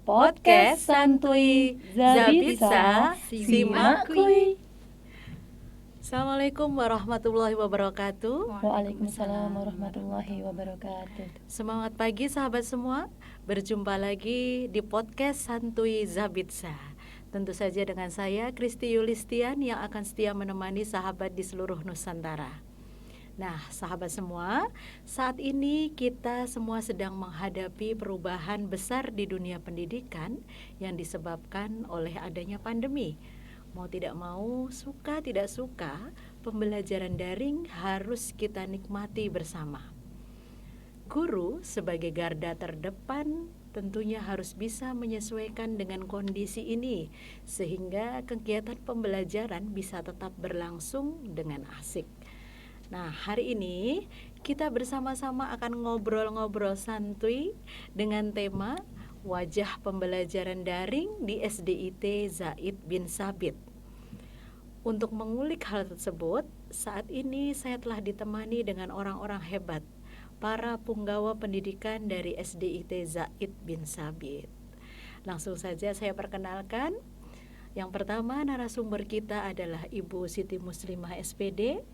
Podcast Santuy Zabitsa Simak Kuy. Assalamualaikum warahmatullahi wabarakatuh. Waalaikumsalam warahmatullahi wabarakatuh. Semangat pagi sahabat semua. Berjumpa lagi di Podcast Santuy Zabitsa. Tentu saja dengan saya Kristi Yulistian yang akan setia menemani sahabat di seluruh Nusantara. Nah, sahabat semua, saat ini kita semua sedang menghadapi perubahan besar di dunia pendidikan yang disebabkan oleh adanya pandemi. Mau tidak mau, suka tidak suka, pembelajaran daring harus kita nikmati bersama. Guru sebagai garda terdepan tentunya harus bisa menyesuaikan dengan kondisi ini sehingga kegiatan pembelajaran bisa tetap berlangsung dengan asik. Nah, hari ini kita bersama-sama akan ngobrol-ngobrol santuy dengan tema Wajah Pembelajaran Daring di SDIT Zaid bin Sabit. Untuk mengulik hal tersebut, saat ini saya telah ditemani dengan orang-orang hebat, para punggawa pendidikan dari SDIT Zaid bin Sabit. Langsung saja saya perkenalkan. Yang pertama, narasumber kita adalah Ibu Siti Muslimah SPD.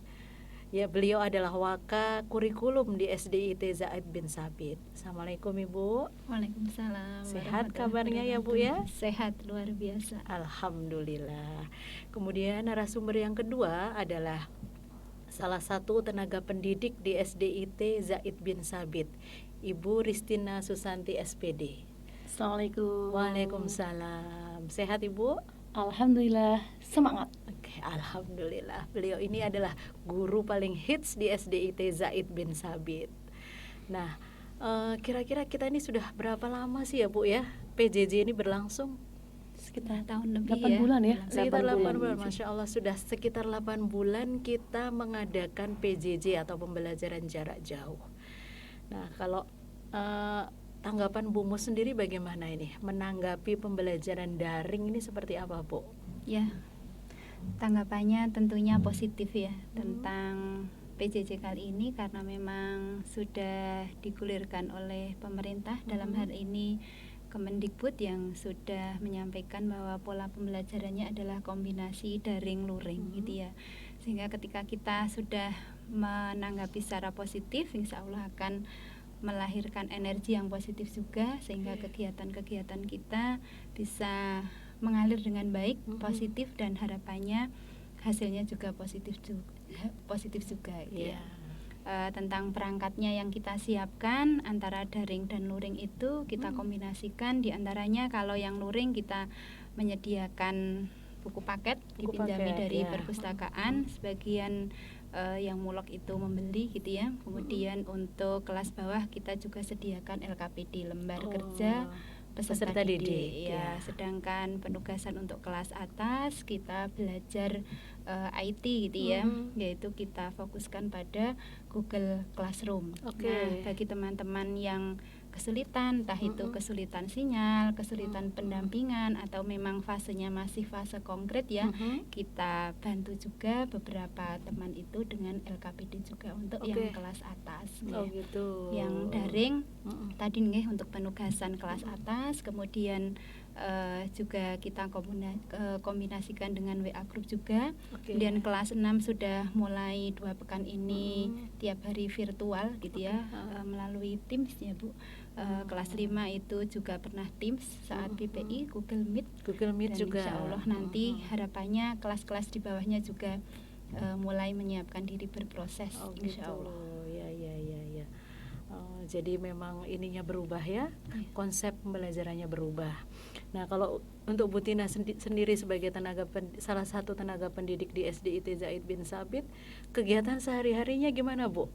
Ya, beliau adalah Waka Kurikulum di SDIT Zaid bin Sabit. Assalamualaikum Ibu. Waalaikumsalam. Sehat kabarnya ya Bu ya? Sehat luar biasa. Alhamdulillah. Kemudian narasumber yang kedua adalah salah satu tenaga pendidik di SDIT Zaid bin Sabit, Ibu Ristina Susanti SPD. Assalamualaikum. Waalaikumsalam. Sehat Ibu? Alhamdulillah, semangat. Oke, alhamdulillah. Beliau ini adalah guru paling hits di SDIT Zaid bin Sabit. Nah, kira-kira kita ini sudah berapa lama sih ya Bu ya PJJ ini berlangsung? Sekitar tahun lebih 8 bulan ya? Sekitar 8 bulan. bulan. Masya Allah, sudah sekitar 8 bulan kita mengadakan PJJ atau pembelajaran jarak jauh. Nah, kalau tanggapan Bu Mus sendiri bagaimana ini? Menanggapi pembelajaran daring ini seperti apa Bu? Ya, tanggapannya tentunya positif ya tentang PJJ kali ini, karena memang sudah digulirkan oleh pemerintah. Dalam hal ini Kemendikbud yang sudah menyampaikan bahwa pola pembelajarannya adalah kombinasi daring luring gitu ya. Sehingga ketika kita sudah menanggapi secara positif, insya Allah akan melahirkan energi yang positif juga, sehingga kegiatan-kegiatan kita bisa mengalir dengan baik, positif, dan harapannya hasilnya juga positif juga gitu ya. Tentang perangkatnya yang kita siapkan antara daring dan luring itu kita kombinasikan. Di antaranya kalau yang luring kita menyediakan buku paket dipinjami dari perpustakaan, sebagian yang mulok itu membeli gitu ya. Kemudian untuk kelas bawah kita juga sediakan LKPD, lembar kerja peserta didik ya. Sedangkan penugasan untuk kelas atas kita belajar IT gitu ya, yaitu kita fokuskan pada Google Classroom. Nah, bagi teman-teman yang kesulitan, entah itu kesulitan sinyal, kesulitan pendampingan, atau memang fasenya masih fase konkret ya, kita bantu juga beberapa teman itu dengan LKPD juga untuk yang kelas atas. Gitu. Yang daring tadi nih untuk penugasan kelas atas, kemudian juga kita kombinasikan dengan WA group juga. Kemudian kelas 6 sudah mulai 2 pekan ini tiap hari virtual gitu ya, melalui Teams ya Bu. Kelas 5 itu juga pernah Teams saat PPI, Google Meet dan juga. Insya Allah nanti harapannya kelas-kelas di bawahnya juga mulai menyiapkan diri berproses, insya Allah. Ya. Jadi memang ininya berubah ya, konsep pembelajarannya berubah. Nah, kalau untuk Bu Tina sendiri sebagai salah satu tenaga pendidik di SDIT Zaid bin Sabit, kegiatan sehari-harinya gimana Bu?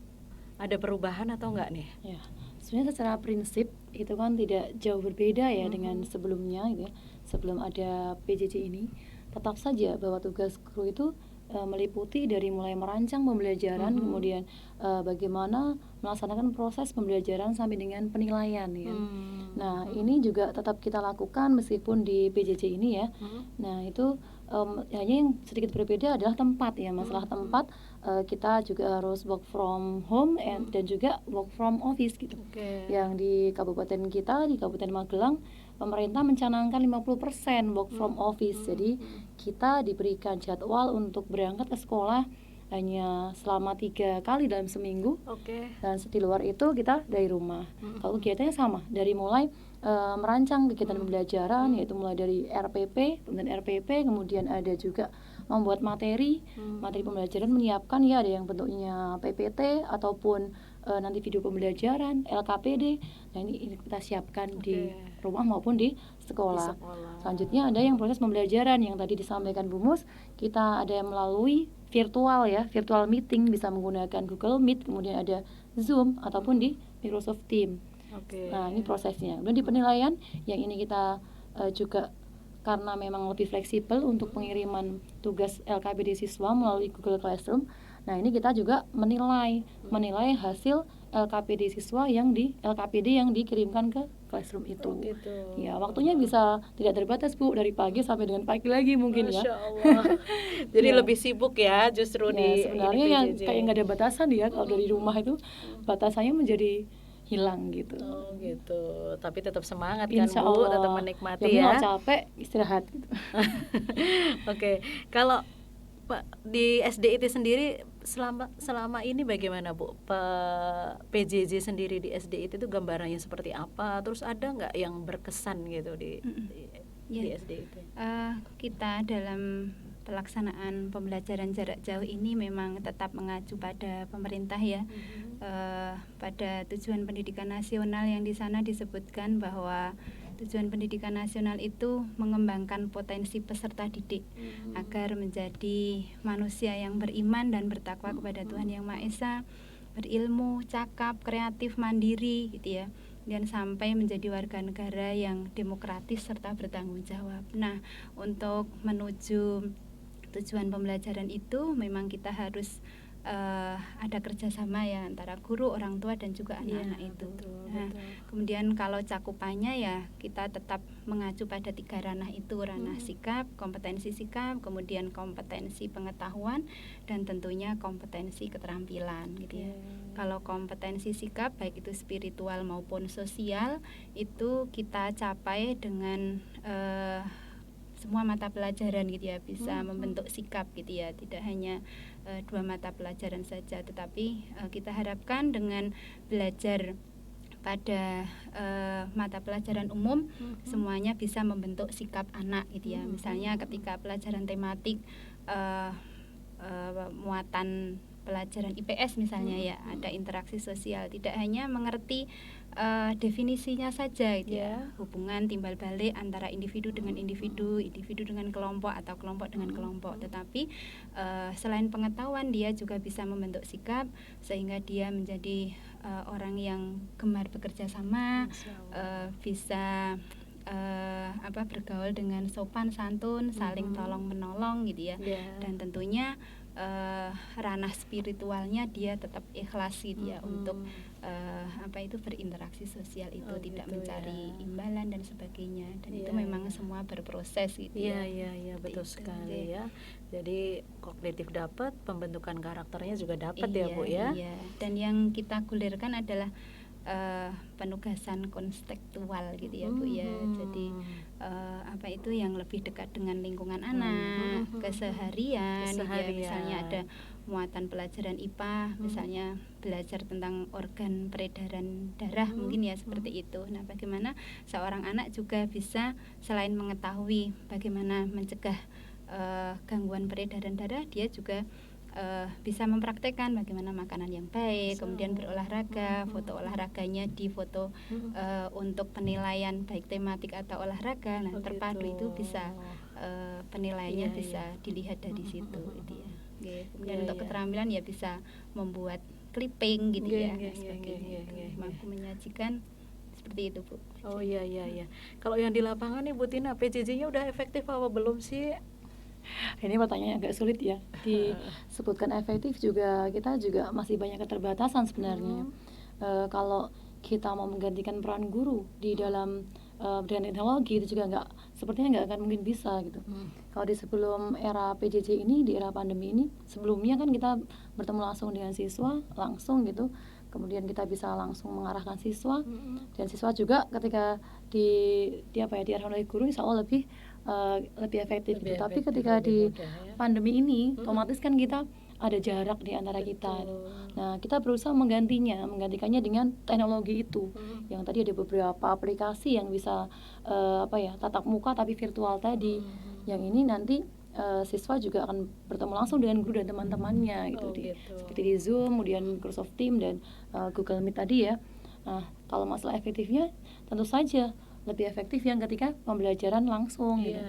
Ada perubahan atau enggak nih? Ya, sebenarnya secara prinsip itu kan tidak jauh berbeda ya dengan sebelumnya gitu ya. Sebelum ada PJJ ini, tetap saja bahwa tugas guru itu meliputi dari mulai merancang pembelajaran, kemudian bagaimana melaksanakan proses pembelajaran sampai dengan penilaian ya. Nah, ini juga tetap kita lakukan meskipun di PJJ ini ya. Nah, itu hanya yang sedikit berbeda adalah tempat ya, masalah tempat kita juga harus work from home dan juga work from office gitu. Yang di kabupaten kita, di Kabupaten Magelang, pemerintah mencanangkan 50% work from office. Jadi kita diberikan jadwal untuk berangkat ke sekolah hanya selama 3 kali dalam seminggu. Dan di luar itu kita dari rumah. Kalau kegiatannya sama, dari mulai merancang kegiatan pembelajaran, yaitu mulai dari RPP, kemudian ada juga membuat materi pembelajaran, menyiapkan ya, ada yang bentuknya PPT ataupun nanti video pembelajaran, LKPD. Nah ini kita siapkan di rumah maupun di sekolah. Selanjutnya ada yang proses pembelajaran yang tadi disampaikan Bu Mus, kita ada yang melalui virtual ya, virtual meeting, bisa menggunakan Google Meet, kemudian ada Zoom ataupun di Microsoft Teams. Nah ini prosesnya. Kemudian di penilaian yang ini kita juga karena memang lebih fleksibel untuk pengiriman tugas LKPD siswa melalui Google Classroom. Nah ini kita juga menilai hasil LKPD siswa yang dikirimkan ke Classroom itu. Ya waktunya bisa tidak terbatas Bu, dari pagi sampai dengan pagi lagi mungkin. Masya Allah. Jadi lebih sibuk ya justru di sebenarnya yang kayak nggak ada batasan ya, kalau dari rumah itu batasannya menjadi hilang gitu. Gitu. Tapi tetap semangat Insya kan Bu, Allah. tetap menikmati ya. Capek istirahat gitu. Kalau di SDIT sendiri selama ini bagaimana Bu? PJJ sendiri di SDIT itu gambarannya seperti apa? Terus ada nggak yang berkesan gitu di SDIT? Kita dalam pelaksanaan pembelajaran jarak jauh ini memang tetap mengacu pada pemerintah ya. Pada tujuan pendidikan nasional yang di sana disebutkan bahwa tujuan pendidikan nasional itu mengembangkan potensi peserta didik agar menjadi manusia yang beriman dan bertakwa kepada Tuhan Yang Maha Esa, berilmu, cakap, kreatif, mandiri gitu ya, dan sampai menjadi warga negara yang demokratis serta bertanggung jawab. Nah, untuk menuju tujuan pembelajaran itu memang kita harus ada kerjasama ya antara guru, orang tua dan juga anak-anak itu. Betul. Kemudian kalau cakupannya ya kita tetap mengacu pada 3 ranah itu, ranah sikap, kompetensi sikap, kemudian kompetensi pengetahuan dan tentunya kompetensi keterampilan gitu ya. Kalau kompetensi sikap baik itu spiritual maupun sosial itu kita capai dengan semua mata pelajaran gitu ya, bisa membentuk sikap gitu ya, tidak hanya 2 mata pelajaran saja, tetapi kita harapkan dengan belajar pada mata pelajaran umum semuanya bisa membentuk sikap anak gitu ya. Misalnya ketika pelajaran tematik muatan pelajaran IPS misalnya ya, ada interaksi sosial, tidak hanya mengerti definisinya saja gitu ya, hubungan timbal balik antara individu dengan individu, individu dengan kelompok atau kelompok dengan kelompok, tetapi selain pengetahuan dia juga bisa membentuk sikap sehingga dia menjadi orang yang gemar bekerja sama, bisa bergaul dengan sopan santun, saling tolong menolong gitu ya. Dan tentunya ranah spiritualnya dia tetap ikhlas gitu ya, untuk berinteraksi sosial itu, tidak mencari imbalan dan sebagainya, dan itu memang semua berproses gitu ya. Iya betul sekali ya. Jadi kognitif dapat, pembentukan karakternya juga dapat ya Bu ya. Iya. Dan yang kita gulirkan adalah penugasan konstektual gitu ya Bu ya. Jadi itu yang lebih dekat dengan lingkungan anak, keseharian gitu ya. Misalnya ada muatan pelajaran IPA, misalnya belajar tentang organ peredaran darah mungkin ya, seperti itu. Nah, bagaimana seorang anak juga bisa selain mengetahui bagaimana mencegah gangguan peredaran darah, dia juga bisa mempraktekkan bagaimana makanan yang baik, kemudian berolahraga, foto olahraganya difoto untuk penilaian baik tematik atau olahraga. Nah, terpadu itu bisa penilaiannya bisa dilihat dari situ gitu ya. Kemudian untuk keterampilan ya bisa membuat clipping gitu ya, sebagainya. Mampu menyajikan seperti itu Bu. Oh iya. Kalau yang di lapangan nih Bu Tina, PJJ-nya udah efektif apa belum sih? Ini pertanyaan agak sulit ya. Disebutkan efektif juga, kita juga masih banyak keterbatasan sebenarnya. Kalau kita mau menggantikan peran guru di dalam dengan teknologi itu juga sepertinya nggak akan mungkin bisa gitu. Kalau di sebelum era PJJ ini, di era pandemi ini, sebelumnya kan kita bertemu langsung dengan siswa langsung gitu, kemudian kita bisa langsung mengarahkan siswa, dan siswa juga ketika diarahkan oleh guru insya Allah lebih efektif gitu. Tapi ketika di pandemi ini otomatis kan kita ada jarak di antara kita. Nah, kita berusaha menggantikannya dengan teknologi itu. Yang tadi ada beberapa aplikasi yang bisa tatap muka tapi virtual tadi. Yang ini nanti siswa juga akan bertemu langsung dengan guru dan teman-temannya gitu, seperti di Zoom, kemudian Microsoft Teams dan Google Meet tadi ya. Nah, kalau masalah efektifnya tentu saja lebih efektif yang ketika pembelajaran langsung gitu.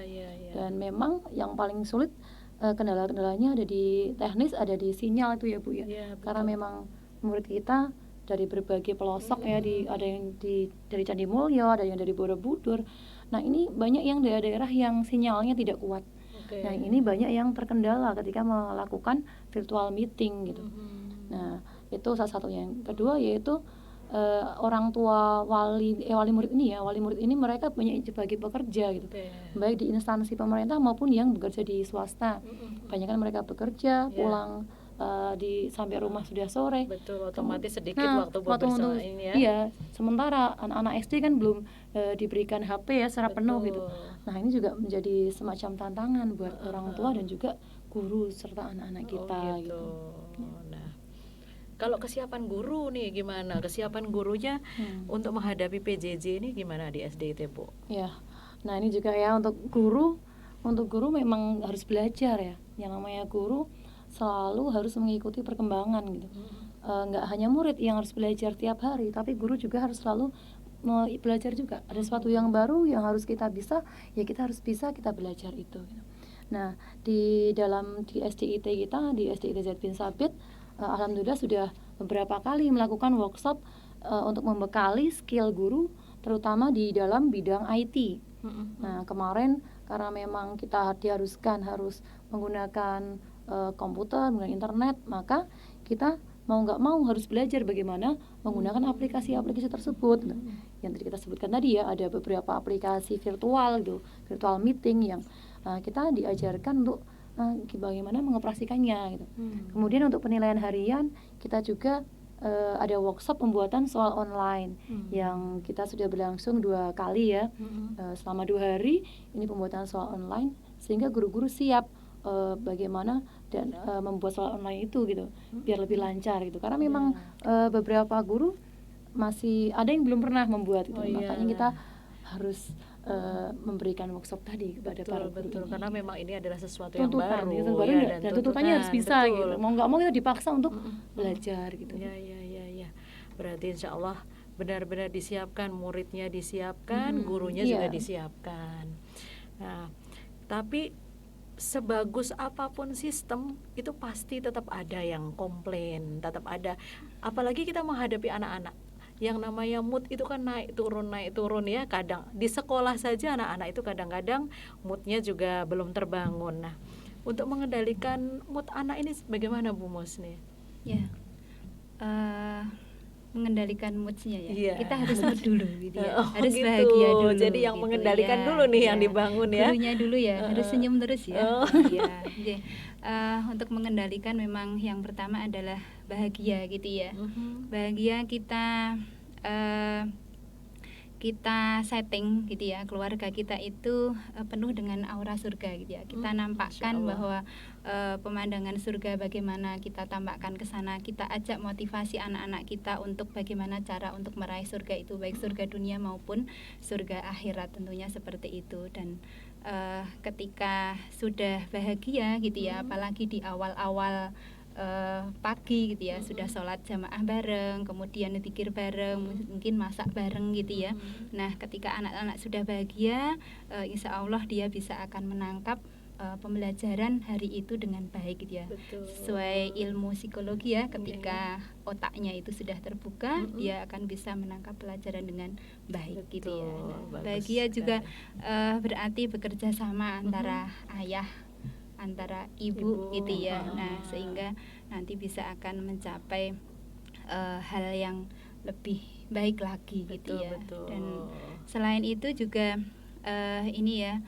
Dan memang yang paling sulit kendala-kendalanya ada di teknis, ada di sinyal itu ya Bu ya. Karena memang murid kita dari berbagai pelosok ya, ada yang dari Candi Mulyo, ada yang dari Borobudur. Nah, ini banyak yang daerah-daerah yang sinyalnya tidak kuat. Nah, ini banyak yang terkendala ketika melakukan virtual meeting gitu. Nah, itu salah satunya. Yang kedua yaitu orang tua wali murid ini mereka banyak sebagai pekerja gitu, baik di instansi pemerintah maupun yang bekerja di swasta. Banyak kan mereka bekerja pulang sampai rumah sudah sore. Otomatis sedikit waktu buat bersama ini ya. Iya, sementara anak-anak SD kan belum diberikan HP ya secara penuh gitu. Nah, ini juga menjadi semacam tantangan buat orang tua dan juga guru serta anak-anak kita gitu. Nah, kalau kesiapan guru nih gimana? Kesiapan gurunya untuk menghadapi PJJ ini gimana di SD itu, Bu? Ya. Nah, ini juga ya untuk guru memang harus belajar ya. Yang namanya guru selalu harus mengikuti perkembangan gitu. Nggak hanya murid yang harus belajar tiap hari, tapi guru juga harus selalu belajar juga. Ada sesuatu yang baru yang harus kita bisa, ya kita harus bisa kita belajar itu gitu. Nah, di SDIT kita, di SDIT Zaid bin Sabit, alhamdulillah sudah beberapa kali melakukan workshop untuk membekali skill guru, terutama di dalam bidang IT. Nah, kemarin karena memang kita diharuskan harus menggunakan komputer, menggunakan internet, maka kita mau nggak mau harus belajar bagaimana menggunakan aplikasi-aplikasi tersebut. Yang tadi kita sebutkan tadi ya, ada beberapa aplikasi virtual gitu, virtual meeting yang kita diajarkan untuk bagaimana mengoperasikannya gitu. Kemudian untuk penilaian harian kita juga ada workshop pembuatan soal online yang kita sudah berlangsung 2 kali ya. Selama 2 hari ini pembuatan soal online sehingga guru-guru siap bagaimana dan membuat soal online itu gitu biar lebih lancar gitu. Karena memang beberapa guru masih ada yang belum pernah membuat gitu. Makanya kita harus memberikan workshop tadi kepada para guru. Karena memang ini adalah sesuatu yang baru dan tuntutannya harus bisa gitu. Mau nggak mau kita dipaksa untuk belajar gitu. Ya. Berarti insya Allah benar-benar disiapkan, muridnya disiapkan, gurunya juga disiapkan. Nah, tapi sebagus apapun sistem itu pasti tetap ada yang komplain, tetap ada. Apalagi kita menghadapi anak-anak. Yang namanya mood itu kan naik turun ya. Kadang di sekolah saja anak-anak itu kadang-kadang moodnya juga belum terbangun. Nah, untuk mengendalikan mood anak ini bagaimana Bu Mus nih? Ya, mengendalikan moodnya ya. Kita harus mood dulu gitu ya. Harus gitu. Bahagia dulu. Jadi yang gitu, mengendalikan dulu nih yang dibangun ya. Gurunya dulu ya, harus senyum terus ya. Untuk mengendalikan memang yang pertama adalah bahagia gitu ya. Bahagia kita setting gitu ya, keluarga kita itu penuh dengan aura surga gitu ya. Kita nampakkan bahwa pemandangan surga bagaimana kita tampakkan ke sana. Kita ajak motivasi anak-anak kita untuk bagaimana cara untuk meraih surga itu, baik surga dunia maupun surga akhirat, tentunya seperti itu. Dan ketika sudah bahagia gitu ya, apalagi di awal-awal pagi gitu ya, sudah sholat jamaah bareng, kemudian zikir bareng, mungkin masak bareng gitu ya. Nah, ketika anak-anak sudah bahagia, insya Allah dia bisa akan menangkap pembelajaran hari itu dengan baik gitu ya. Sesuai ilmu psikologi ya, ketika otaknya itu sudah terbuka, dia akan bisa menangkap pelajaran dengan baik gitu ya. Nah, bahagia juga berarti bekerja sama antara ayah, antara ibu gitu ya. Nah, sehingga nanti bisa akan mencapai hal yang lebih baik lagi gitu ya. Dan Selain itu juga ini ya,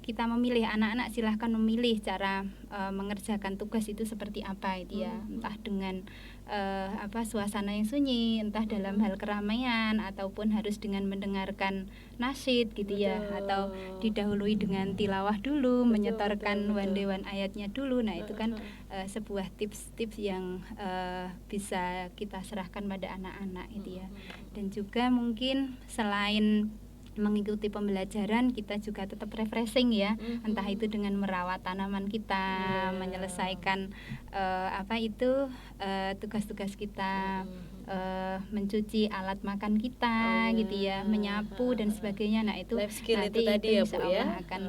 kita memilih, anak-anak silahkan memilih cara mengerjakan tugas itu seperti apa itu ya, entah dengan suasana yang sunyi, entah dalam hal keramaian, ataupun harus dengan mendengarkan nasyid gitu ya, atau didahului dengan tilawah dulu, menyetorkan one ayatnya dulu. Nah itu kan sebuah tips-tips yang bisa kita serahkan pada anak-anak gitu ya. Dan juga mungkin selain mengikuti pembelajaran, kita juga tetap refreshing ya, entah itu dengan merawat tanaman kita, menyelesaikan tugas-tugas kita, mencuci alat makan kita gitu ya, menyapu dan sebagainya. Nah itu life skill nanti itu tadi ya Bu insya Allah ya akan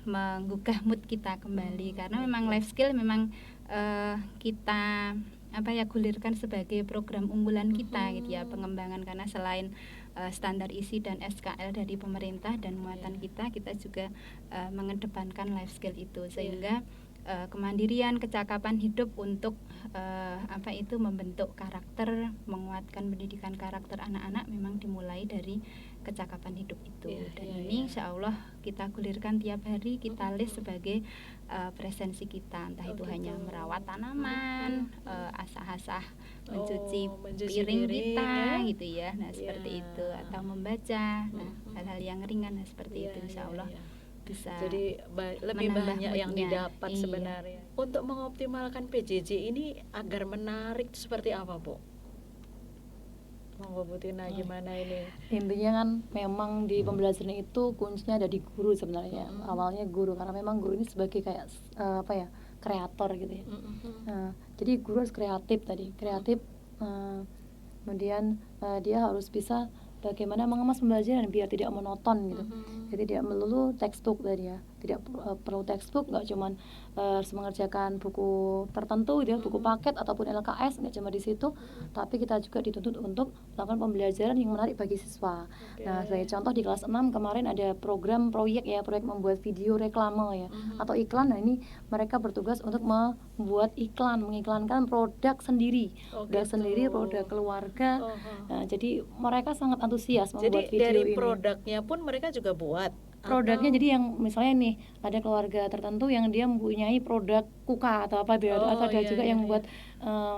menggugah mood kita kembali, karena memang life skill memang kita gulirkan sebagai program unggulan kita gitu ya, pengembangan, karena selain standar isi dan SKL dari pemerintah dan muatan kita juga mengedepankan life skill itu, sehingga kemandirian, kecakapan hidup untuk membentuk karakter, menguatkan pendidikan karakter anak-anak memang dimulai dari kecakapan hidup itu. Dan ini insya Allah kita gulirkan tiap hari, kita list sebagai presensi kita, entah itu hanya merawat tanaman, asah-asah mencuci piring kita gitu ya, nah seperti itu, atau membaca, nah hal-hal yang ringan seperti itu insya Allah bisa. Jadi lebih banyak yang didapat sebenarnya. Untuk mengoptimalkan PJJ ini agar menarik seperti apa Bu? Monggo Bu Tina, gimana ini? Intinya kan memang di pembelajaran itu kuncinya ada di guru sebenarnya. Awalnya guru, karena memang guru ini sebagai kayak kreator gitu ya. Jadi guru harus kreatif, kemudian dia harus bisa bagaimana mengemas pembelajaran biar tidak monoton gitu. Jadi tidak melulu textbook tadi ya, tidak perlu textbook, nggak cuman harus mengerjakan buku tertentu gitu ya, buku paket ataupun LKS, nggak cuma di situ, tapi kita juga dituntut untuk melakukan pembelajaran yang menarik bagi siswa. Nah, sebagai contoh di kelas 6 kemarin ada proyek membuat video reklame ya, atau iklan. Nah, ini mereka bertugas untuk membuat mengiklankan produk sendiri, produk keluarga. Nah, jadi mereka sangat antusias membuat video dari ini. produknya pun mereka juga buat Produknya jadi yang misalnya nih ada keluarga tertentu yang dia mempunyai produk kuka atau apa atau ada juga yang membuat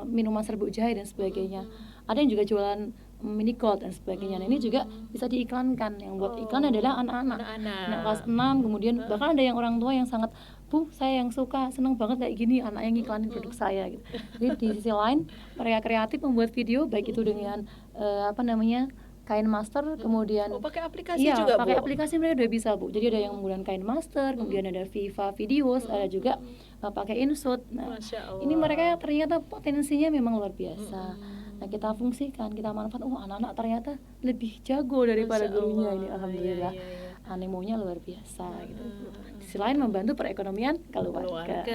minuman serbuk jahe dan sebagainya. Ada yang juga jualan mini gold dan sebagainya. Nah, ini juga bisa diiklankan. Yang buat iklan adalah anak-anak. Nah, kelas 6, kemudian bahkan ada yang orang tua yang sangat, Bu, saya yang seneng banget kayak gini, anak yang iklanin produk saya gitu. Jadi di sisi lain mereka kreatif membuat video, baik itu dengan Kain Master, kemudian pakai aplikasi juga pakai Bu? aplikasi mereka udah bisa Bu. Jadi ada yang menggunakan Kain Master, kemudian ada Viva Videos, ada juga pakai InShot. Nah, ini mereka ternyata potensinya memang luar biasa. Nah, kita fungsikan, kita manfaat. Anak-anak ternyata lebih jago daripada gurunya ini, alhamdulillah. Animonya luar biasa gitu. Selain membantu perekonomian keluarga.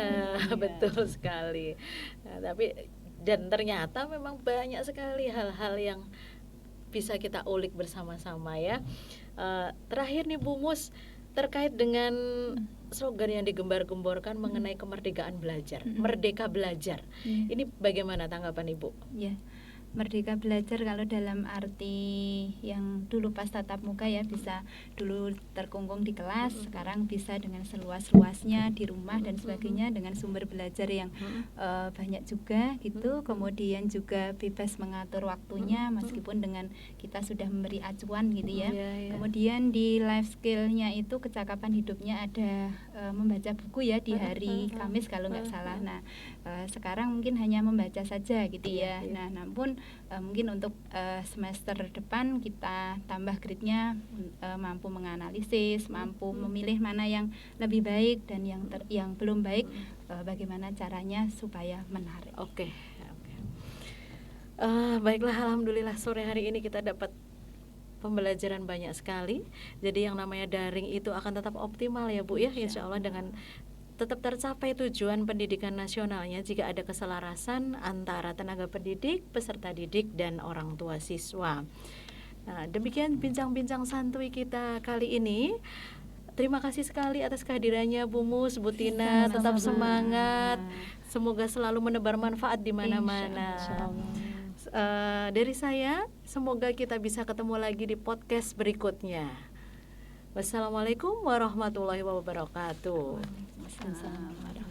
Betul sekali. Nah, dan ternyata memang banyak sekali hal-hal yang bisa kita ulik bersama-sama ya. Terakhir nih Bu Mus, terkait dengan slogan yang digembar-gemborkan mengenai kemerdekaan belajar, merdeka belajar. Ini bagaimana tanggapan Ibu? Ya, merdeka belajar kalau dalam arti yang dulu pas tatap muka ya, bisa dulu terkungkung di kelas, sekarang bisa dengan seluas-luasnya di rumah dan sebagainya, dengan sumber belajar yang banyak juga gitu. Kemudian juga bebas mengatur waktunya meskipun dengan kita sudah memberi acuan gitu ya. Kemudian di life skill-nya itu kecakapan hidupnya ada membaca buku ya di hari Kamis kalau nggak salah. Nah, sekarang mungkin hanya membaca saja gitu ya. Nah, namun mungkin untuk semester depan kita tambah grade-nya, mampu menganalisis, mampu memilih mana yang lebih baik dan yang belum baik, bagaimana caranya supaya menarik. Oke. Baiklah, alhamdulillah sore hari ini kita dapat pembelajaran banyak sekali. Jadi yang namanya daring itu akan tetap optimal ya Bu ya, insya Allah, dengan tetap tercapai tujuan pendidikan nasionalnya jika ada keselarasan antara tenaga pendidik, peserta didik, dan orang tua siswa. Nah, demikian bincang-bincang santuy kita kali ini. Terima kasih sekali atas kehadirannya Bu Mus, Bu Tina. Tetap semangat. Semoga selalu menebar manfaat di mana-mana. Dari saya Semoga kita bisa ketemu lagi di podcast berikutnya. Wassalamualaikum warahmatullahi wabarakatuh. Waalaikumsalam.